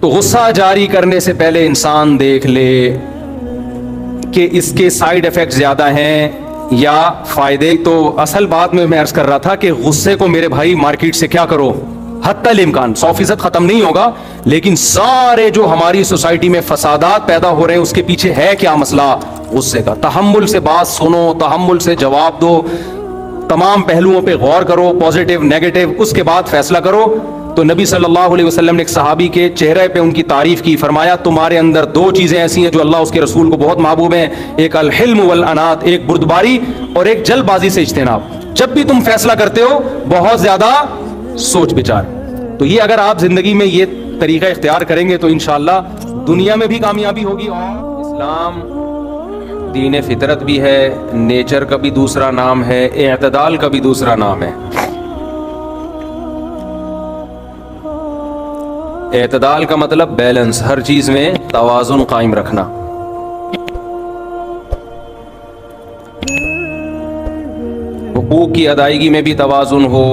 تو غصہ جاری کرنے سے پہلے انسان دیکھ لے کہ اس کے سائیڈ ایفیکٹ زیادہ ہیں یا فائدے. تو اصل بات میں عرض کر رہا تھا کہ غصے کو میرے بھائی مارکیٹ سے کیا کرو, حتی الامکان 100% ختم نہیں ہوگا, لیکن سارے جو ہماری سوسائٹی میں فسادات پیدا ہو رہے ہیں اس کے پیچھے ہے کیا مسئلہ؟ غصے کا. تحمل سے بات سنو, تحمل سے جواب دو, تمام پہلوؤں پہ غور کرو, پازیٹیو نیگیٹو, اس کے بعد فیصلہ کرو. تو نبی صلی اللہ علیہ وسلم نے ایک صحابی کے چہرے پہ ان کی تعریف کی, فرمایا تمہارے اندر دو چیزیں ایسی ہیں جو اللہ اس کے رسول کو بہت محبوب ہیں, ایک الحلم والانات, ایک بردباری اور ایک جلد بازی سے اجتناب. جب بھی تم فیصلہ کرتے ہو بہت زیادہ سوچ بچار. تو یہ اگر آپ زندگی میں یہ طریقہ اختیار کریں گے تو انشاءاللہ دنیا میں بھی کامیابی ہوگی. اور اسلام دین فطرت بھی ہے, نیچر کا بھی دوسرا نام ہے, اعتدال کا بھی دوسرا نام ہے. اعتدال کا مطلب بیلنس, ہر چیز میں توازن قائم رکھنا. حقوق کی ادائیگی میں بھی توازن ہو,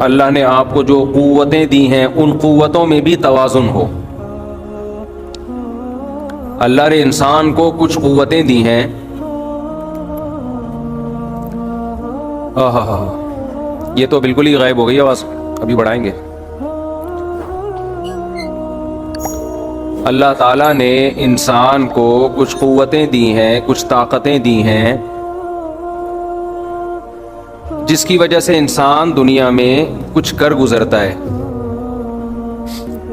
اللہ نے آپ کو جو قوتیں دی ہیں ان قوتوں میں بھی توازن ہو. اللہ نے انسان کو کچھ قوتیں دی ہیں, یہ تو بالکل ہی غائب ہو گئی آواز, ابھی بڑھائیں گے. اللہ تعالیٰ نے انسان کو کچھ قوتیں دی ہیں, کچھ طاقتیں دی ہیں, جس کی وجہ سے انسان دنیا میں کچھ کر گزرتا ہے.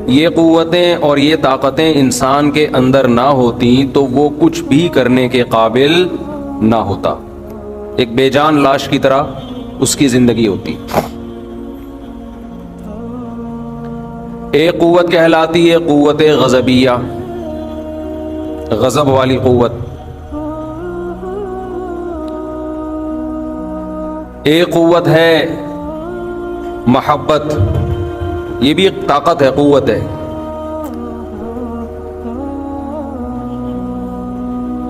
یہ قوتیں اور یہ طاقتیں انسان کے اندر نہ ہوتی تو وہ کچھ بھی کرنے کے قابل نہ ہوتا. ایک بے جان لاش کی طرح اس کی زندگی ہوتی. ایک قوت کہلاتی ہے قوت غضبیہ, غضب والی قوت. ایک قوت ہے محبت, یہ بھی ایک طاقت ہے, قوت ہے.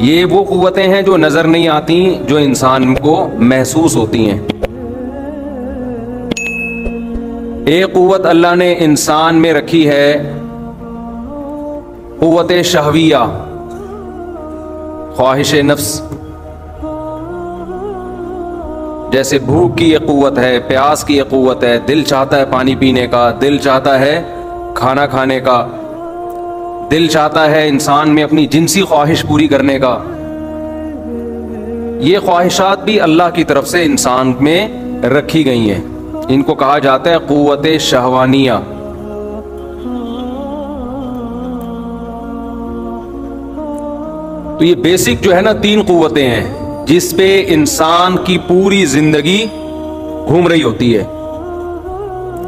یہ وہ قوتیں ہیں جو نظر نہیں آتی, جو انسان کو محسوس ہوتی ہیں. ایک قوت اللہ نے انسان میں رکھی ہے قوت شہویہ, خواہش نفس. جیسے بھوک کی ایک قوت ہے, پیاس کی ایک قوت ہے, دل چاہتا ہے پانی پینے کا, دل چاہتا ہے کھانا کھانے کا, دل چاہتا ہے انسان میں اپنی جنسی خواہش پوری کرنے کا. یہ خواہشات بھی اللہ کی طرف سے انسان میں رکھی گئی ہیں. ان کو کہا جاتا ہے قوت شہوانیہ. تو یہ بیسک جو ہے نا 3 قوتیں ہیں جس پہ انسان کی پوری زندگی گھوم رہی ہوتی ہے.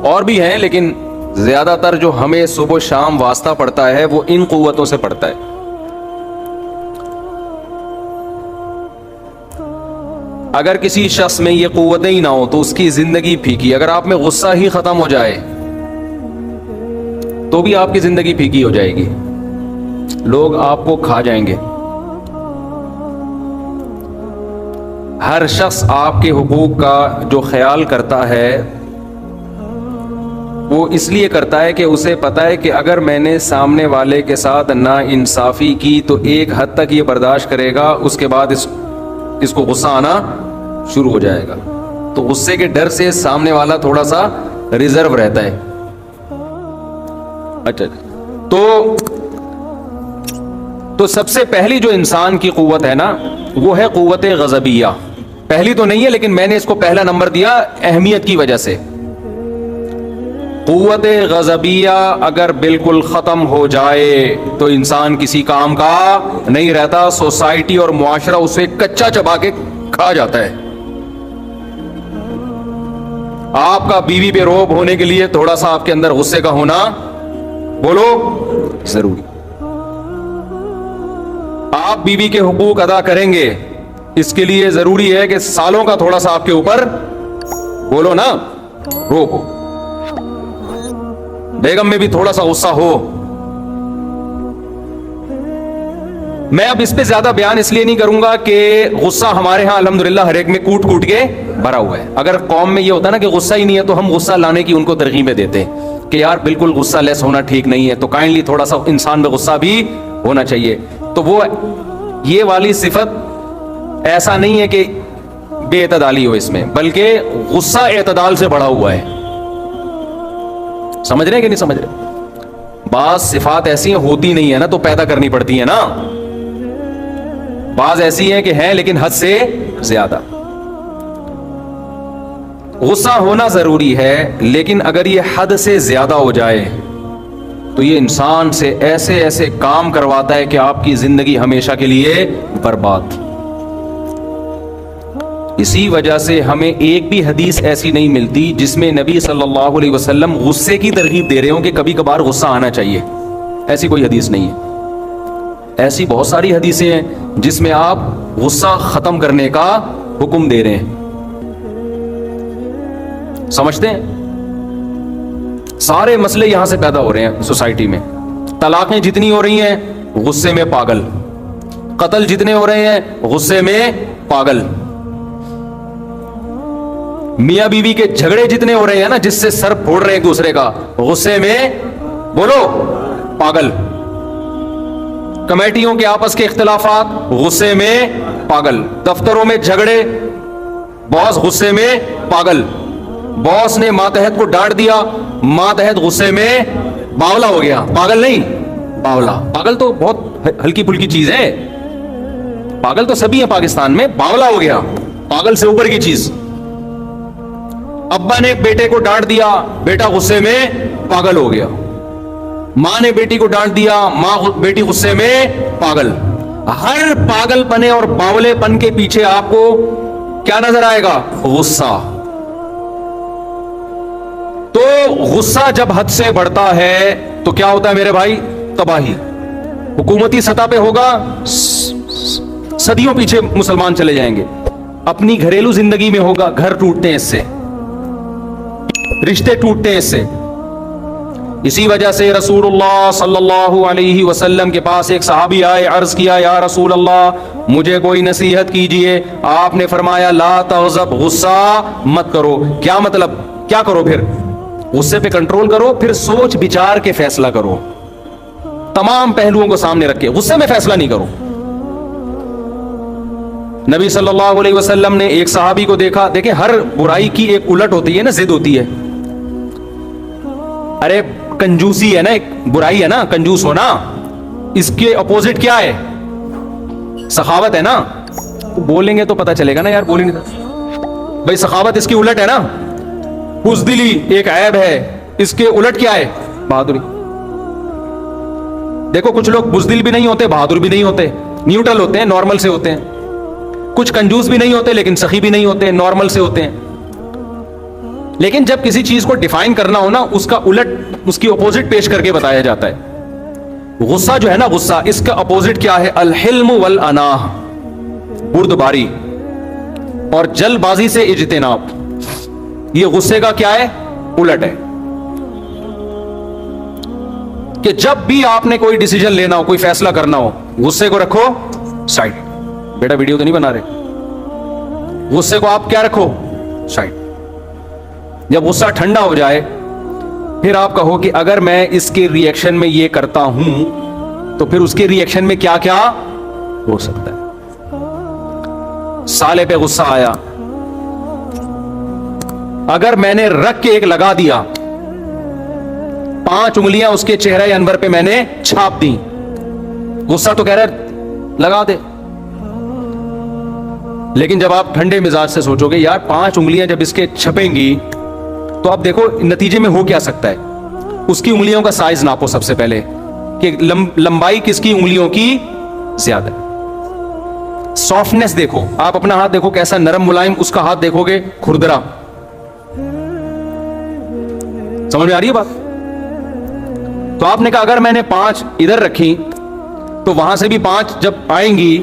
اور بھی ہیں لیکن زیادہ تر جو ہمیں صبح و شام واسطہ پڑتا ہے وہ ان قوتوں سے پڑتا ہے. اگر کسی شخص میں یہ قوتیں ہی نہ ہو تو اس کی زندگی پھیکی. اگر آپ میں غصہ ہی ختم ہو جائے تو بھی آپ کی زندگی پھیکی ہو جائے گی, لوگ آپ کو کھا جائیں گے. ہر شخص آپ کے حقوق کا جو خیال کرتا ہے وہ اس لیے کرتا ہے کہ اسے پتا ہے کہ اگر میں نے سامنے والے کے ساتھ ناانصافی کی تو ایک حد تک یہ برداشت کرے گا, اس کے بعد اس کو غصہ آنا شروع ہو جائے گا. تو غصے کے ڈر سے سامنے والا تھوڑا سا ریزرو رہتا ہے. اچھا, تو سب سے پہلی جو انسان کی قوت ہے نا وہ ہے قوت غضبیہ. پہلی تو نہیں ہے لیکن میں نے اس کو پہلا نمبر دیا اہمیت کی وجہ سے. قوت غضبیہ اگر بالکل ختم ہو جائے تو انسان کسی کام کا نہیں رہتا. سوسائٹی اور معاشرہ اسے کچا چبا کے کھا جاتا ہے. آپ کا بیوی پہ روب ہونے کے لیے تھوڑا سا آپ کے اندر غصے کا ہونا بولو ضروری. آپ بیوی کے حقوق ادا کریں گے, اس کے لیے ضروری ہے کہ سالوں کا تھوڑا سا آپ کے اوپر بولو نا روب ہو. بیگم میں بھی تھوڑا سا غصہ ہو. میں اب اس پہ زیادہ بیان اس لیے نہیں کروں گا کہ غصہ ہمارے ہاں الحمدللہ ہر ایک میں کوٹ کوٹ کے بھرا ہوا ہے. اگر قوم میں یہ ہوتا نا کہ غصہ ہی نہیں ہے تو ہم غصہ لانے کی ان کو ترغیبیں دیتے کہ یار بالکل غصہ لیس ہونا ٹھیک نہیں ہے, تو کائنڈلی تھوڑا سا انسان میں غصہ بھی ہونا چاہیے. تو وہ یہ والی صفت ایسا نہیں ہے کہ بے اعتدالی ہو اس میں, بلکہ غصہ اعتدال سے بڑھا ہوا ہے. سمجھ رہے ہیں کہ نہیں سمجھ رہے؟ بعض صفات ایسی ہیں ہوتی نہیں ہے نا تو پیدا کرنی پڑتی ہیں نا, بعض ایسی ہیں کہ ہیں لیکن حد سے زیادہ. غصہ ہونا ضروری ہے, لیکن اگر یہ حد سے زیادہ ہو جائے تو یہ انسان سے ایسے ایسے کام کرواتا ہے کہ آپ کی زندگی ہمیشہ کے لیے برباد. اسی وجہ سے ہمیں ایک بھی حدیث ایسی نہیں ملتی جس میں نبی صلی اللہ علیہ وسلم غصے کی ترغیب دے رہے ہوں کہ کبھی کبھار غصہ آنا چاہیے. ایسی کوئی حدیث نہیں ہے. ایسی بہت ساری حدیثیں ہیں جس میں آپ غصہ ختم کرنے کا حکم دے رہے ہیں. سمجھتے ہیں؟ سارے مسئلے یہاں سے پیدا ہو رہے ہیں سوسائٹی میں. طلاقیں جتنی ہو رہی ہیں غصے میں پاگل, قتل جتنے ہو رہے ہیں غصے میں پاگل, میاں بیوی کے جھگڑے جتنے ہو رہے ہیں نا جس سے سر پھوڑ رہے ہیں ایک دوسرے کا غصے میں بولو پاگل, کمیٹیوں کے آپس کے اختلافات غصے میں پاگل, دفتروں میں جھگڑے باس غصے میں پاگل, باس نے ماتحت کو ڈانٹ دیا ماتحت غصے میں باولا ہو گیا, پاگل نہیں باولا. پاگل تو بہت ہلکی پھلکی چیز ہے, پاگل تو سبھی ہیں پاکستان میں, باولا ہو گیا پاگل سے اوپر کی چیز. ابا نے بیٹے کو ڈانٹ دیا بیٹا غصے میں پاگل ہو گیا, ماں نے بیٹی کو ڈانٹ دیا ماں بیٹی غصے میں پاگل. ہر پاگل پنے اور باولے پن کے پیچھے آپ کو کیا نظر آئے گا؟ غصہ. تو غصہ جب حد سے بڑھتا ہے تو کیا ہوتا ہے میرے بھائی؟ تباہی. حکومتی سطح پہ ہوگا صدیوں پیچھے مسلمان چلے جائیں گے. اپنی گھریلو زندگی میں ہوگا گھر ٹوٹتے ہیں اس سے, رشتے ٹوٹتے ہیں اس سے. اسی وجہ سے رسول اللہ صلی اللہ علیہ وسلم کے پاس ایک صحابی آئے, عرض کیا یا رسول اللہ مجھے کوئی نصیحت کیجئے. آپ نے فرمایا لا تغضب, غصہ مت کرو. کیا مطلب؟ کیا کرو پھر؟ غصے پہ کنٹرول کرو, پھر سوچ بچار کے فیصلہ کرو, تمام پہلوؤں کو سامنے رکھ کے. غصے میں فیصلہ نہیں کرو. نبی صلی اللہ علیہ وسلم نے ایک صحابی کو دیکھا, دیکھیں ہر برائی کی ایک الٹ ہوتی ہے نا, ضد ہوتی ہے. ارے کنجوسی ہے نا, ایک برائی ہے نا کنجوس ہونا, اس کے اپوزٹ کیا ہے؟ سخاوت ہے نا. بولیں گے تو پتہ چلے گا نا یار, بولیں گے بھائی سخاوت اس کی الٹ ہے نا. بزدلی ایک عیب ہے, اس کے الٹ کیا ہے؟ بہادری. دیکھو کچھ لوگ بزدل بھی نہیں ہوتے بہادر بھی نہیں ہوتے, نیوٹرل ہوتے ہیں, نارمل سے ہوتے ہیں. کچھ کنجوس بھی نہیں ہوتے لیکن سخی بھی نہیں ہوتے, نارمل سے ہوتے ہیں. لیکن جب کسی چیز کو ڈیفائن کرنا ہو نا اس کا الٹ, اس کی اپوزٹ پیش کر کے بتایا جاتا ہے. غصہ جو ہے نا غصہ, اس کا اپوزٹ کیا ہے؟ الحلم والاناہ, بردباری اور جلد بازی سے اجتناب. یہ غصے کا کیا ہے؟ الٹ ہے. کہ جب بھی آپ نے کوئی ڈیسیجن لینا ہو, کوئی فیصلہ کرنا ہو, غصے کو رکھو سائڈ. بیٹا ویڈیو تو نہیں بنا رہے, غصے کو آپ کیا رکھو سائڈ. جب غصہ ٹھنڈا ہو جائے پھر آپ کہو کہ اگر میں اس کے ری ایکشن میں یہ کرتا ہوں تو پھر اس کے ری ایکشن میں کیا کیا ہو سکتا ہے. سالے پہ غصہ آیا, اگر میں نے رکھ کے ایک لگا دیا, 5 انگلیاں اس کے چہرے انور پہ میں نے چھاپ دی, غصہ تو کہہ رہا ہے لگا دے. لیکن جب آپ ٹھنڈے مزاج سے سوچو گے یار 5 انگلیاں جب اس کے چھپیں گی تو اب دیکھو نتیجے میں ہو کیا سکتا ہے. اس کی انگلیوں کا سائز ناپو سب سے پہلے کہ لمبائی کس کی انگلیوں کی زیادہ ہے. سافٹنس دیکھو, آپ اپنا ہاتھ دیکھو کیسا نرم ملائم, اس کا ہاتھ دیکھو گے کھردرا. سمجھ میں آ رہی ہے بات؟ تو آپ نے کہا اگر میں نے 5 ادھر رکھی تو وہاں سے بھی 5 جب آئیں گی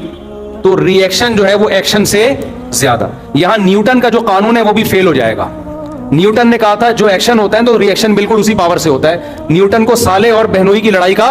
تو ری ایکشن جو ہے وہ ایکشن سے زیادہ. یہاں نیوٹن کا جو قانون ہے وہ بھی فیل ہو جائے گا. نیوٹن نے کہا تھا جو ایکشن ہوتا ہے تو ری ایکشن بالکل اسی پاور سے ہوتا ہے. نیوٹن کو سالے اور بہنوئی کی لڑائی کا